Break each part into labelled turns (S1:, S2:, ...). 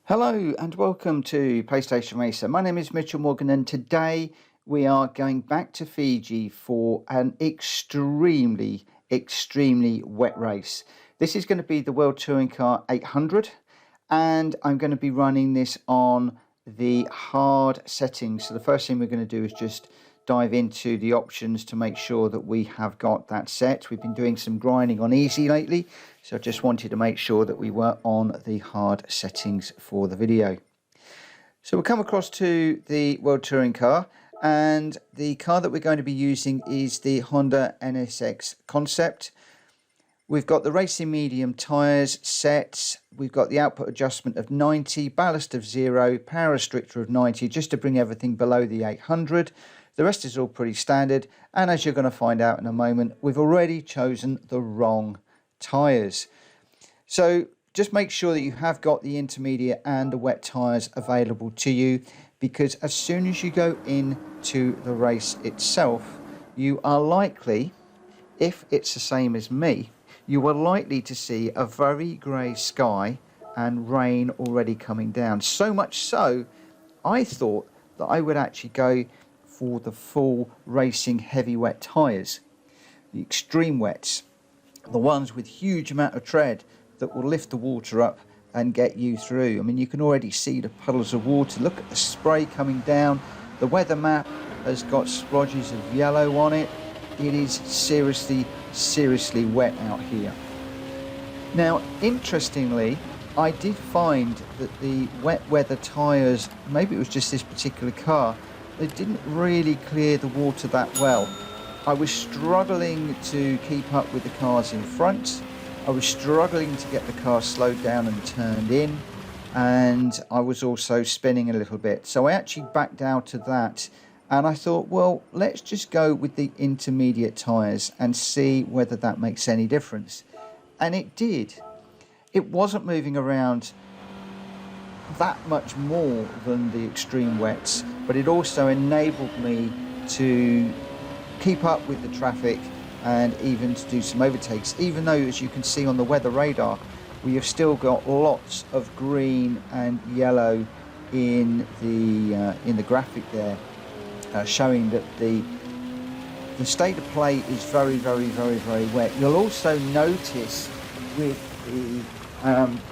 S1: Hello and welcome to PlayStation Racer. My name is Mitchell Morgan and today we are going back to Fiji for an extremely wet race. This is going to be the World Touring Car 800 and I'm going to be running this on the hard settings. So the first thing we're going to do is just dive into the options to make sure that we have got that set. We've been doing some grinding on easy lately, so I just wanted to make sure that we were on the hard settings for the video. So we'll come across to the World Touring Car, and the car that we're going to be using is the Honda NSX Concept. We've got the racing medium tyres set, we've got the output adjustment of 90, ballast of 0, power restrictor of 90, just to bring everything below the 800. The rest is all pretty standard, and as you're going to find out in a moment, we've already chosen the wrong tyres. So just make sure that you have got the intermediate and the wet tyres available to you, because as soon as you go into the race itself, you are likely, if it's the same as me, you are likely to see a very grey sky and rain already coming down. So much so, I thought that I would actually go for the full racing heavy wet tyres, the extreme wets, the ones with huge amount of tread that will lift the water up and get you through. I mean, you can already see the puddles of water. Look at the spray coming down. The weather map has got splodges of yellow on it. It is seriously wet out here. Now, interestingly, I did find that the wet weather tyres, maybe it was just this particular car, they didn't really clear the water that well. I was struggling to keep up with the cars in front. I was struggling to get the car slowed down and turned in, and I was also spinning a little bit. So I actually backed out of that, and I thought, well, let's just go with the intermediate tyres and see whether that makes any difference. And it did. It wasn't moving around that much more than the extreme wets, but it also enabled me to keep up with the traffic and even to do some overtakes, even though, as you can see on the weather radar, we have still got lots of green and yellow in the graphic there, showing that the state of play is very wet. You'll also notice with the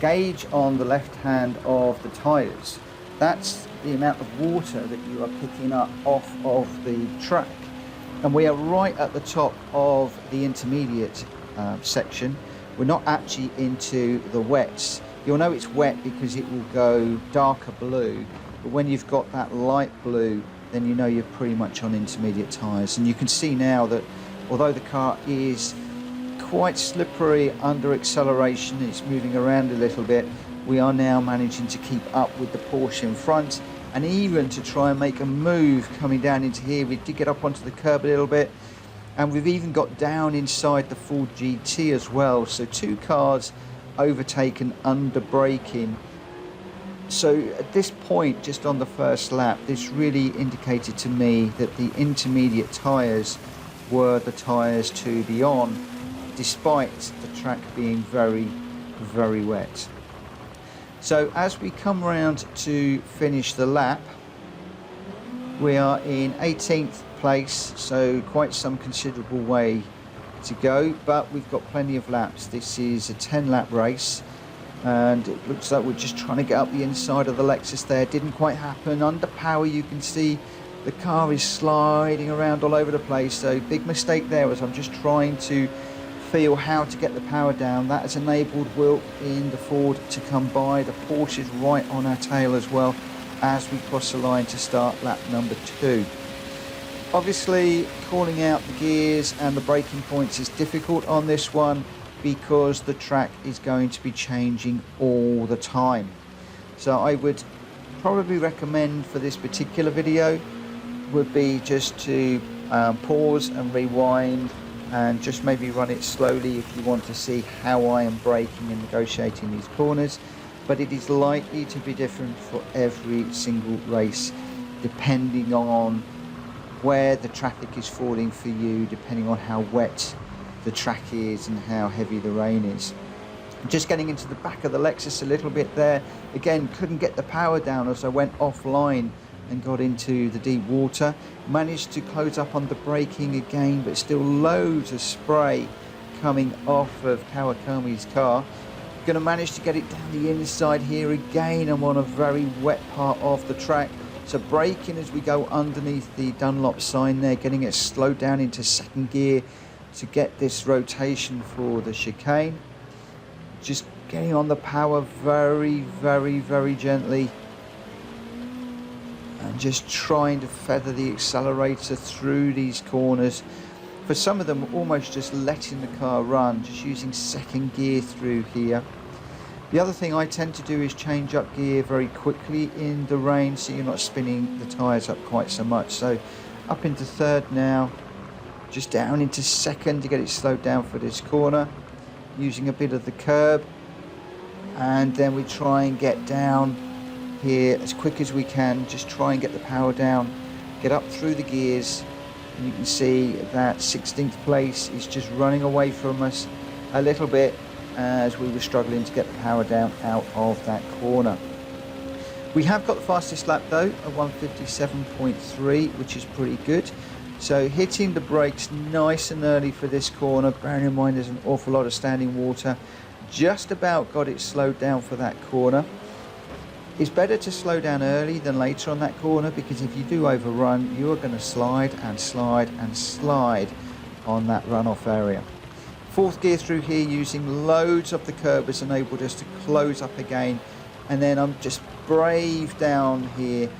S1: gauge on the left hand of the tyres, that's the amount of water that you are picking up off of the track. And we are right at the top of the intermediate section. We're not actually into the wets. You'll know it's wet because it will go darker blue, but when you've got that light blue, then you know you're pretty much on intermediate tyres. And you can see now that although the car is quite slippery under acceleration, it's moving around a little bit, we are now managing to keep up with the Porsche in front, and even to try and make a move coming down into here. We did get up onto the curb a little bit, and we've even got down inside the Ford GT as well. So two cars overtaken under braking. So at this point, just on the first lap, this really indicated to me that the intermediate tyres were the tyres to be on, despite the track being very wet. So as we come round to finish the lap, we are in 18th place, so quite some considerable way to go, but we've got plenty of laps. This is a 10-lap race, and it looks like we're just trying to get up the inside of the Lexus there. Didn't quite happen. Under power, you can see the car is sliding around all over the place, so big mistake there as I'm just trying to feel how to get the power down. That has enabled Wilk in the Ford to come by. The Porsche is right on our tail as well as we cross the line to start lap number 2. Obviously, calling out the gears and the braking points is difficult on this one because the track is going to be changing all the time. So I would probably recommend for this particular video would be just to pause and rewind, and just maybe run it slowly if you want to see how I am braking and negotiating these corners. But it is likely to be different for every single race, depending on where the traffic is falling for you, depending on how wet the track is and how heavy the rain is. Just getting into the back of the Lexus a little bit there. Again, couldn't get the power down as I went offline and got into the deep water. Managed to close up on the braking again, but still loads of spray coming off of Kawakami's car. Going to manage to get it down the inside here again. I'm on a very wet part of the track. So braking as we go underneath the Dunlop sign there, getting it slowed down into second gear to get this rotation for the chicane. Just getting on the power very, very, very gently. And just trying to feather the accelerator through these corners. For some of them, almost just letting the car run, just using second gear through here. The other thing I tend to do is change up gear very quickly in the rain, so you're not spinning the tyres up quite so much. So up into third now, just down into second to get it slowed down for this corner, using a bit of the curb, and then we try and get down here as quick as we can, just try and get the power down, get up through the gears, and you can see that 16th place is just running away from us a little bit as we were struggling to get the power down out of that corner. We have got the fastest lap though, a 157.3, which is pretty good. So hitting the brakes nice and early for this corner, bearing in mind there's an awful lot of standing water. Just about got it slowed down for that corner. It's better to slow down early than later on that corner, because if you do overrun, you are going to slide and slide and slide on that runoff area. Fourth gear through here, using loads of the curb, has enabled us to close up again, and then I'm just brave down here.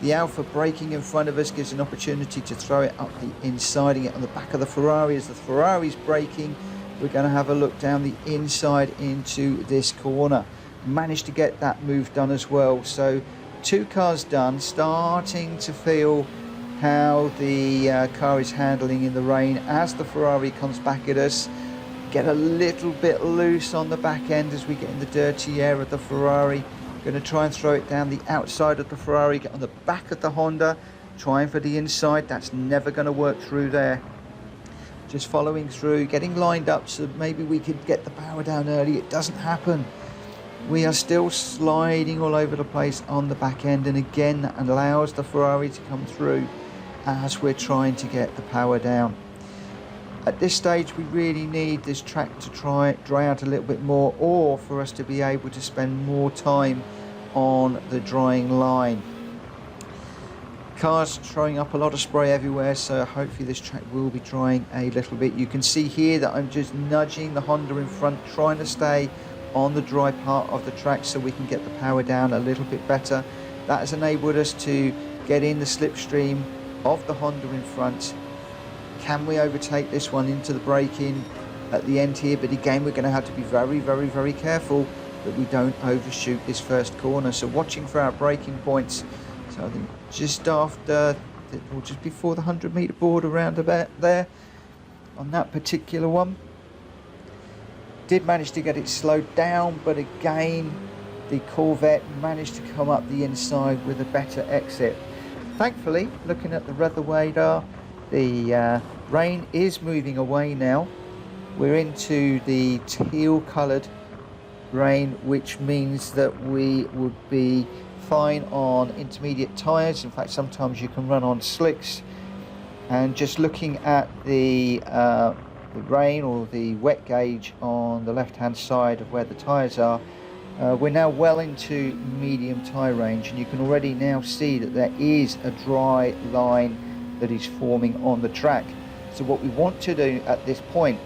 S1: The Alfa braking in front of us gives an opportunity to throw it up the inside and get on the back of the Ferrari. As the Ferrari's braking, we're going to have a look down the inside into this corner. Managed to get that move done as well. So 2 cars done, starting to feel how the car is handling in the rain as the Ferrari comes back at us. Get a little bit loose on the back end as we get in the dirty air of the Ferrari. Going to try and throw it down the outside of the Ferrari, get on the back of the Honda, trying for the inside. That's never going to work through there. Just following through, getting lined up so maybe we could get the power down early. It doesn't happen. We are still sliding all over the place on the back end, and again that allows the Ferrari to come through as we're trying to get the power down. At this stage we really need this track to dry out a little bit more, or for us to be able to spend more time on the drying line. Cars throwing up a lot of spray everywhere, so hopefully this track will be drying a little bit. You can see here that I'm just nudging the Honda in front, trying to stay on the dry part of the track so we can get the power down a little bit better. That has enabled us to get in the slipstream of the Honda in front. Can we overtake this one into the braking at the end here? But again, we're going to have to be very, very, very careful that we don't overshoot this first corner. So watching for our braking points. So I think just after, or just before the 100-meter board, around about there on that particular one. Did manage to get it slowed down, but again, the Corvette managed to come up the inside with a better exit. Thankfully, looking at the weather radar, the rain is moving away now. We're into the teal coloured rain, which means that we would be fine on intermediate tyres. In fact, sometimes you can run on slicks. And just looking at the rain or the wet gauge on the left hand side of where the tyres are, we're now well into medium tyre range, and you can already now see that there is a dry line that is forming on the track. So what we want to do at this point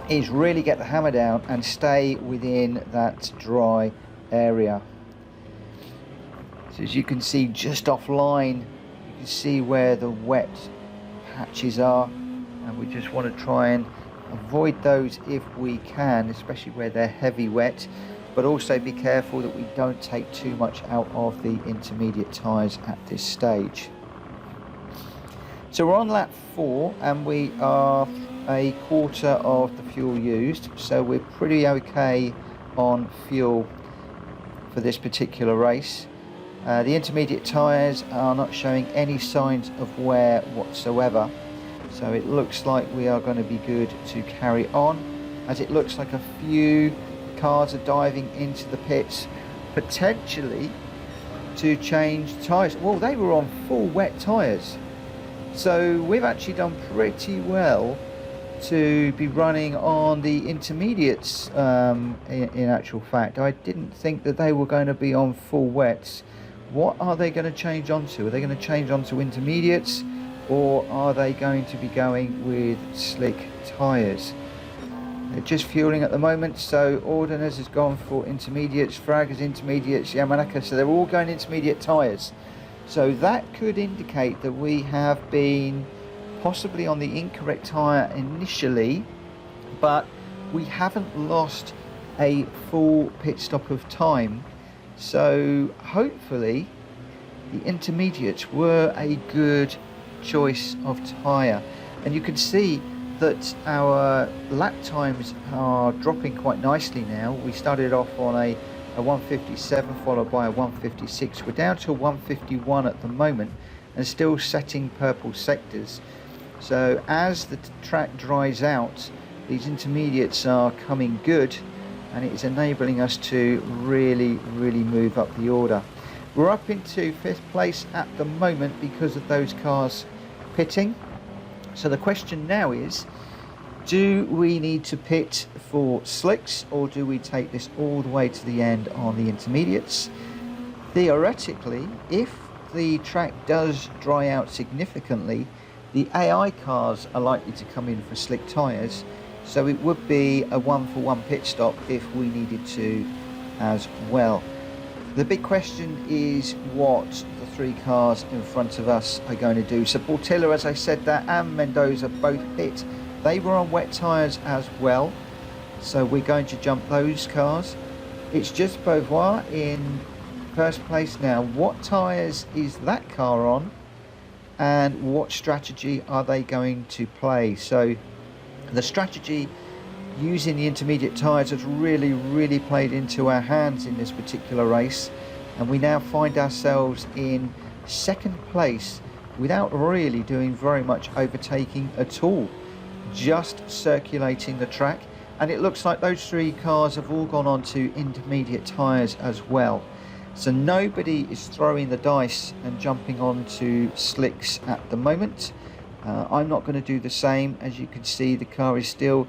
S1: is really get the hammer down and stay within that dry area. So as you can see just offline, you can see where the wet patches are, and we just want to try and avoid those if we can, especially where they're heavy wet, but also be careful that we don't take too much out of the intermediate tyres at this stage. So we're on lap 4 and we are a quarter of the fuel used, so we're pretty okay on fuel for this particular race. The intermediate tyres are not showing any signs of wear whatsoever, so it looks like we are going to be good to carry on, as it looks like a cars are diving into the pits, potentially to change tyres. Well, they were on full wet tyres, so we've actually done pretty well to be running on the intermediates. In actual fact, I didn't think that they were going to be on full wets. What are they going to change onto? Are they going to change onto intermediates, or are they going to be going with slick tyres? They're just fueling at the moment, so Ordonez has gone for intermediates, Frag is intermediates, Yamanaka, so they're all going intermediate tyres. So that could indicate that we have been possibly on the incorrect tyre initially, but we haven't lost a full pit stop of time. So hopefully the intermediates were a good choice of tyre. And you can see that our lap times are dropping quite nicely now. We started off on a 157 followed by a 156. We're down to a 151 at the moment and still setting purple sectors. So as the track dries out, these intermediates are coming good, and it is enabling us to really move up the order. We're up into 5th place at the moment because of those cars pitting. So the question now is, do we need to pit for slicks, or do we take this all the way to the end on the intermediates? Theoretically, if the track does dry out significantly, the AI cars are likely to come in for slick tyres, so it would be a 1-for-1 pit stop if we needed to as well. The big question is what the 3 cars in front of us are going to do. So Portilla, as I said, that and Mendoza both pit. They were on wet tyres as well, so we're going to jump those cars. It's just Beauvoir in first place now. What tyres is that car on, and what strategy are they going to play? So the strategy using the intermediate tyres has really played into our hands in this particular race, and we now find ourselves in 2nd place without really doing very much overtaking at all, just circulating the track. And it looks like those 3 cars have all gone on to intermediate tyres as well. So nobody is throwing the dice and jumping onto slicks at the moment. I'm not going to do the same. As you can see, the car is still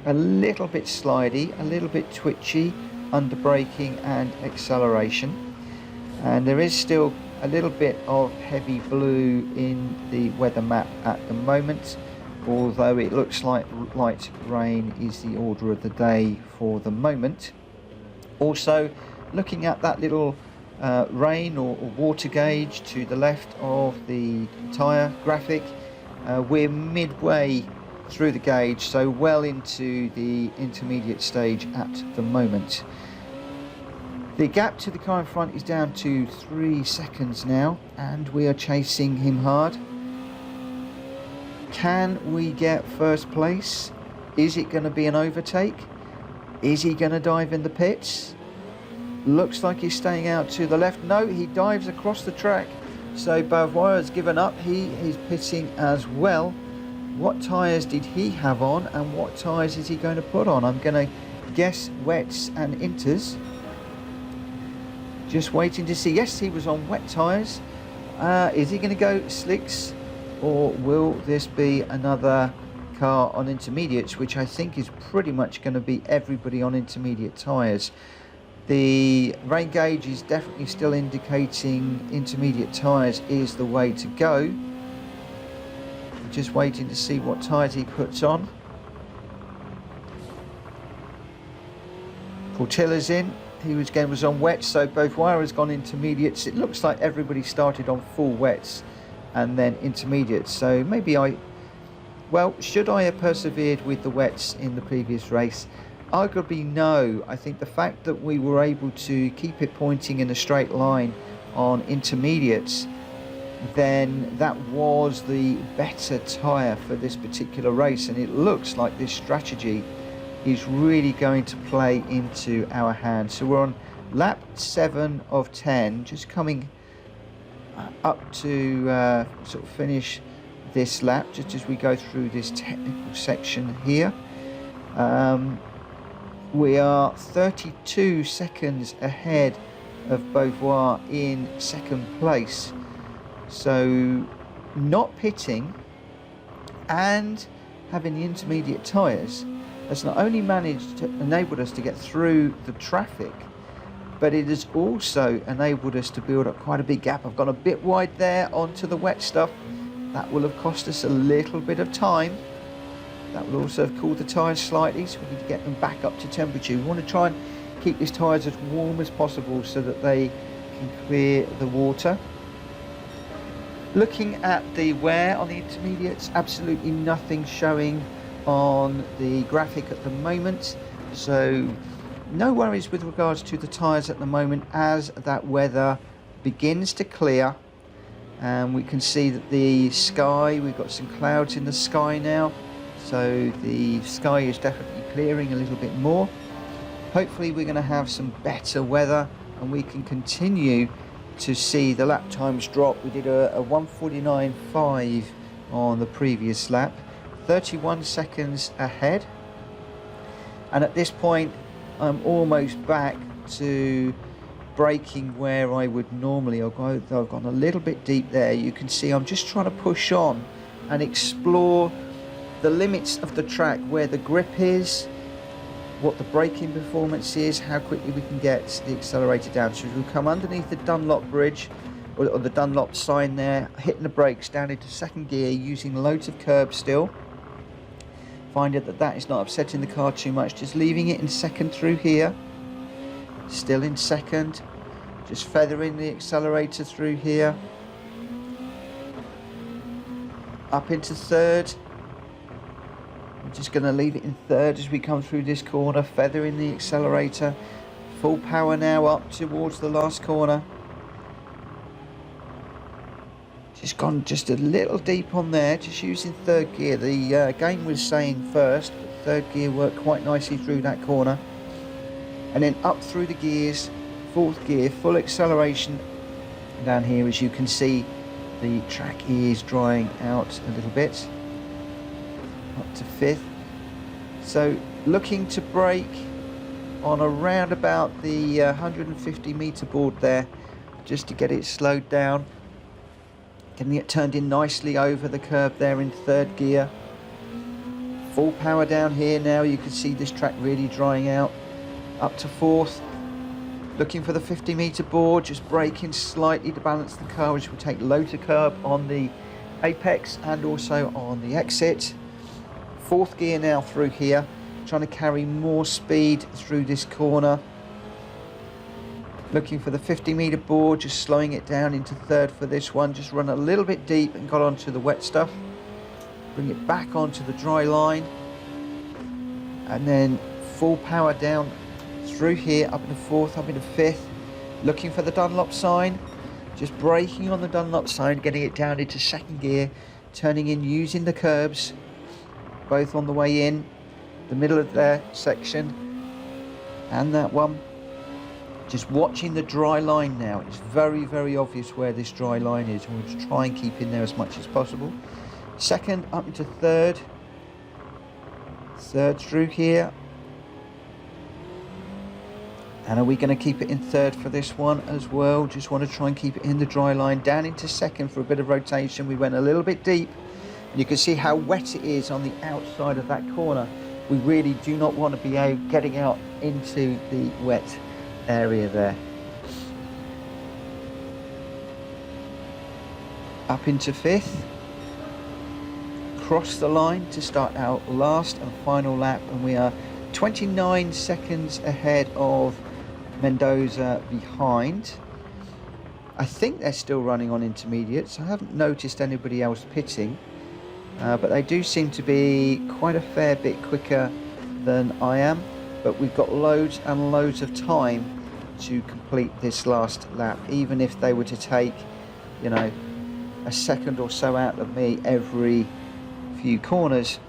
S1: a little bit slidey, a little bit twitchy under braking and acceleration. And there is still a little bit of heavy blue in the weather map at the moment, although it looks like light rain is the order of the day for the moment. Also, looking at that little rain or water gauge to the left of the tyre graphic, we're midway through the gauge, so well into the intermediate stage at the moment. The gap to the car in front is down to 3 seconds now, and we are chasing him hard. Can we get first place? Is it going to be an overtake? Is he going to dive in the pits? Looks like he's staying out to the left. No, he dives across the track. So Beauvoir has given up. He is pitting as well. What tyres did he have on, and what tyres is he going to put on? I'm going to guess wets and inters. Just waiting to see. Yes, he was on wet tyres. Is he going to go slicks, or will this be another car on intermediates, which I think is pretty much going to be everybody on intermediate tyres? The rain gauge is definitely still indicating intermediate tyres is the way to go. Just waiting to see what tyres he puts on. Portilla's in. He was on wets, so Beauvoir has gone intermediates. It looks like everybody started on full wets and then intermediates. So maybe should I have persevered with the wets in the previous race? Arguably no. I think the fact that we were able to keep it pointing in a straight line on intermediates, then that was the better tyre for this particular race, and it looks like this strategy is really going to play into our hands. So we're on lap 7 of 10, just coming up to sort of finish this lap, just as we go through this technical section here. We are 32 seconds ahead of Beauvoir in second place. So not pitting and having the intermediate tyres has not only managed to enable us to get through the traffic, but it has also enabled us to build up quite a big gap. I've gone a bit wide there onto the wet stuff. That will have cost us a little bit of time. That will also have cooled the tyres slightly, so we need to get them back up to temperature. We want to try and keep these tyres as warm as possible so that they can clear the water. Looking at the wear on the intermediates, absolutely nothing showing on the graphic at the moment, so no worries with regards to the tyres at the moment as that weather begins to clear. And we can see that the sky, we've got some clouds in the sky now, so the sky is definitely clearing a little bit more. Hopefully we're going to have some better weather and we can continue to see the lap times drop. We did a 1:49.5 on the previous lap, 31 seconds ahead, and at this point I'm almost back to braking where I would normally. I've gone a little bit deep there. You can see I'm just trying to push on and explore the limits of the track, where the grip is, what the braking performance is, how quickly we can get the accelerator down. So we'll come underneath the Dunlop bridge or the Dunlop sign there, hitting the brakes down into second gear using loads of curb still. Finding that is not upsetting the car too much, just leaving it in second through here, still in second, just feathering the accelerator through here, up into third. I'm just going to leave it in third as we come through this corner, feathering the accelerator, full power now up towards the last corner. Just gone just a little deep on there, just using third gear. The game was saying first, but third gear worked quite nicely through that corner. And then up through the gears, fourth gear, full acceleration. And down here, as you can see, the track is drying out a little bit. Up to fifth. So looking to brake on around about the 150 meter board there, just to get it slowed down. Getting it turned in nicely over the curb there in third gear. Full power down here now. You can see this track really drying out. Up to fourth. Looking for the 50 meter board, just braking slightly to balance the car, which will take loads of curb on the apex and also on the exit. Fourth gear now through here, trying to carry more speed through this corner. Looking for the 50 meter board, just slowing it down into third for this one. Just run a little bit deep and got onto the wet stuff. Bring it back onto the dry line. And then full power down through here, up into fourth, up into fifth. Looking for the Dunlop sign. Just braking on the Dunlop sign, getting it down into second gear. Turning in using the curbs, both on the way in, the middle of their section, and that one. Just watching the dry line now. It's very, very obvious where this dry line is. We'll just try and keep in there as much as possible. Second, up into third. Third through here. And are we going to keep it in third for this one as well? Just want to try and keep it in the dry line. Down into second for a bit of rotation. We went a little bit deep. And you can see how wet it is on the outside of that corner. We really do not want to be getting out into the wet area there. Up into fifth. Cross the line to start our last and final lap, and we are 29 seconds ahead of Mendoza behind. I think they're still running on intermediates. I haven't noticed anybody else pitting, but they do seem to be quite a fair bit quicker than I am. But we've got loads and loads of time to complete this last lap. Even if they were to take, you know, a second or so out of me every few corners,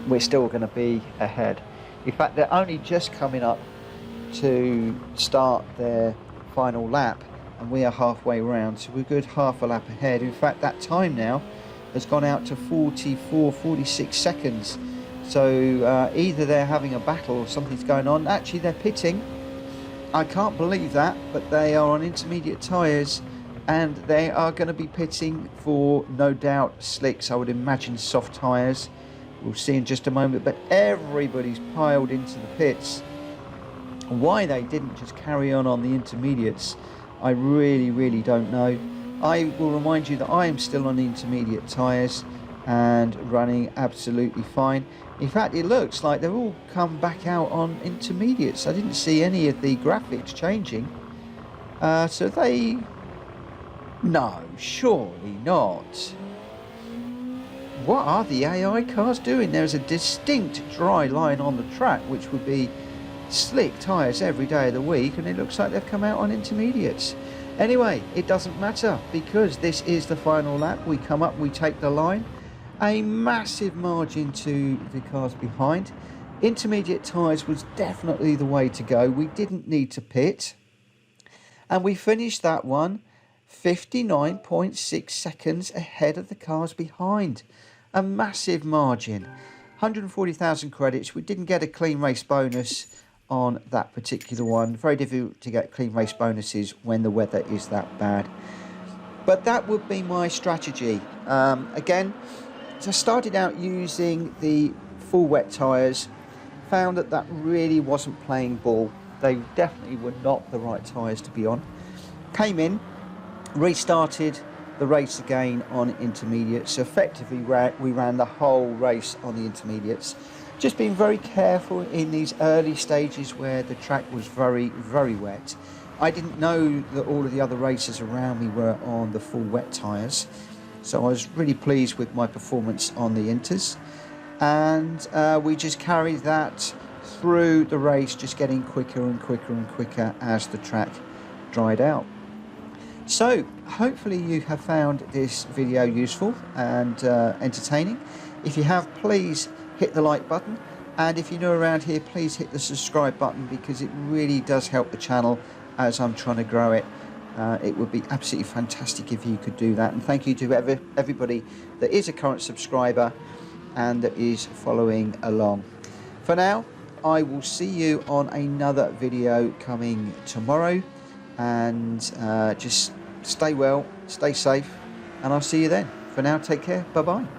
S1: we're still going to be ahead. In fact, they're only just coming up to start their final lap, and we are halfway round, so we're a good half a lap ahead. In fact, that time now has gone out to 46 seconds. So either they're having a battle or something's going on. Actually, they're pitting. I can't believe that, but they are on intermediate tyres, and they are going to be pitting for, no doubt, slicks. I would imagine soft tyres. We'll see in just a moment, but everybody's piled into the pits. Why they didn't just carry on the intermediates, I really don't know. I will remind you that I am still on the intermediate tyres and running absolutely fine. In fact, it looks like they've all come back out on intermediates. I didn't see any of the graphics changing. So they... No, surely not. What are the AI cars doing? There's a distinct dry line on the track, which would be slick tyres every day of the week, and it looks like they've come out on intermediates. Anyway, it doesn't matter, because this is the final lap. We come up, we take the line. A massive margin to the cars behind. Intermediate tyres was definitely the way to go. We didn't need to pit. And we finished that one 59.6 seconds ahead of the cars behind. A massive margin. 140,000 credits. We didn't get a clean race bonus on that particular one. Very difficult to get clean race bonuses when the weather is that bad. But that would be my strategy. Again, so I started out using the full wet tyres, found that that really wasn't playing ball. They definitely were not the right tyres to be on. Came in, restarted the race again on intermediates. So effectively we ran the whole race on the intermediates. Just being very careful in these early stages where the track was very wet. I didn't know that all of the other racers around me were on the full wet tyres. So I was really pleased with my performance on the inters, and we just carried that through the race, just getting quicker and quicker as the track dried out. So hopefully you have found this video useful and entertaining. If you have, please hit the like button, and if you're new around here, please hit the subscribe button, because it really does help the channel as I'm trying to grow it. It would be absolutely fantastic if you could do that. And thank you to everybody that is a current subscriber and that is following along. For now, I will see you on another video coming tomorrow. And just stay well, stay safe, and I'll see you then. For now, take care. Bye-bye.